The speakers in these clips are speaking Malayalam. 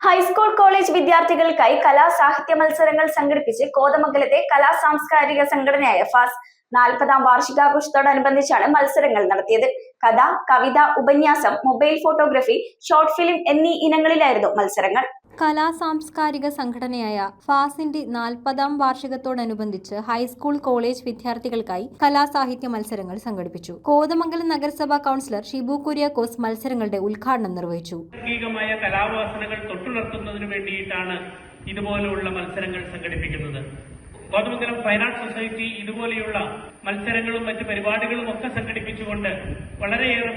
ഹൈസ്കൂൾ കോളേജ് വിദ്യാർത്ഥികൾക്കായി കലാസാഹിത്യ മത്സരങ്ങൾ സംഘടിപ്പിച്ച് കോതമംഗലത്തെ കലാസാംസ്കാരിക സംഘടനയായ ഫാസ് 40-ാം വാർഷികാഘോഷത്തോടനുബന്ധിച്ചാണ് മത്സരങ്ങൾ നടത്തിയത്. കഥ, കവിത, ഉപന്യാസം, മൊബൈൽ ഫോട്ടോഗ്രഫി, ഷോർട്ട് ഫിലിം എന്നീ ഇനങ്ങളിലായിരുന്നു മത്സരങ്ങൾ. കലാസാംസ്കാരിക സംഘടനയായ ഫാസിന്റെ 40-ാം വാർഷികത്തോടനുബന്ധിച്ച് ഹൈസ്കൂൾ കോളേജ് വിദ്യാർത്ഥികൾക്കായി കലാസാഹിത്യ മത്സരങ്ങൾ സംഘടിപ്പിച്ചു. കോതമംഗലം നഗരസഭാ കൗൺസിലർ ഷിബു കുര്യാക്കോസ് മത്സരങ്ങളുടെ ഉദ്ഘാടനം നിർവഹിച്ചു. കലാവാസനകൾ തൊട്ടുണർത്തുന്നതിന് വേണ്ടിയിട്ടാണ് ഇതുപോലെയുള്ള മത്സരങ്ങൾ സംഘടിപ്പിക്കുന്നത്. കോതമംഗലം ഫൈൻ ആർട്സ് സൊസൈറ്റി ഇതുപോലെയുള്ള മത്സരങ്ങളും മറ്റ് പരിപാടികളും ഒക്കെ സംഘടിപ്പിച്ചുകൊണ്ട് വളരെയേറെ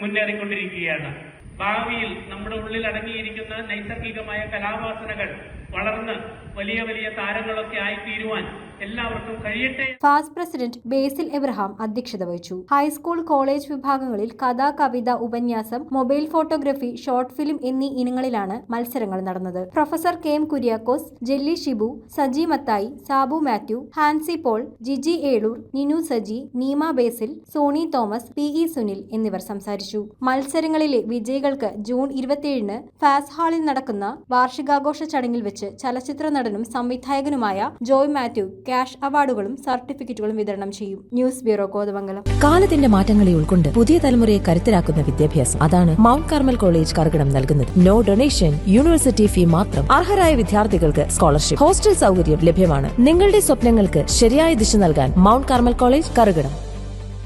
മുന്നേറിക്കൊണ്ടിരിക്കുകയാണ്. ഭാവിയിൽ നമ്മുടെ ഉള്ളിൽ അടങ്ങിയിരിക്കുന്ന നൈസർഗികമായ കലാവാസനകൾ വളർന്ന് വലിയ വലിയ താരങ്ങളൊക്കെ ആയിത്തീരുവാൻ എല്ലാവർക്കും കഴിയട്ടെ. ഫാസ് പ്രസിഡന്റ് ബേസിൽ എബ്രഹാം അധ്യക്ഷത വഹിച്ചു. ഹൈസ്കൂൾ കോളേജ് വിഭാഗങ്ങളിൽ കഥ, കവിത, ഉപന്യാസം, മൊബൈൽ ഫോട്ടോഗ്രഫി, ഷോർട്ട് ഫിലിം എന്നീ ഇനങ്ങളിലാണ് മത്സരങ്ങൾ നടന്നത്. Professor K M Kuriakose, Jelly Shibu, Saji Mathai, Sabu Mathew, Hansi Paul, Jiji Elur, Ninu Saji, Neema Basil, Soni Thomas, P E Sunil എന്നിവർ സംസാരിച്ചു. മത്സരങ്ങളിലെ വിജയികൾക്ക് ജൂൺ 27-ന് ഫാസ് ഹാളിൽ നടക്കുന്ന വാർഷികാഘോഷ ചടങ്ങിൽ വെച്ച് ചലച്ചിത്ര നടനും സംവിധായകനുമായ ജോയ് മാത്യു ക്യാഷ് അവാർഡുകളും സർട്ടിഫിക്കറ്റുകളും വിതരണം ചെയ്യും. News bureau, Kothamangalam. കാലത്തിന്റെ മാറ്റങ്ങളെ ഉൾക്കൊണ്ട് പുതിയ തലമുറയെ കരുത്തരാക്കുന്ന വിദ്യാഭ്യാസം, അതാണ് മൗണ്ട് കാർമൽ കോളേജ് കറുകടം നൽകുന്നത്. നോ ഡൊണേഷൻ, യൂണിവേഴ്സിറ്റി ഫീ മാത്രം. അർഹരായ വിദ്യാർത്ഥികൾക്ക് സ്കോളർഷിപ്പ്, ഹോസ്റ്റൽ സൗകര്യം ലഭ്യമാണ്. നിങ്ങളുടെ സ്വപ്നങ്ങൾക്ക് ശരിയായ ദിശ നൽകാൻ മൗണ്ട് കാർമൽ കോളേജ് കറുകടം.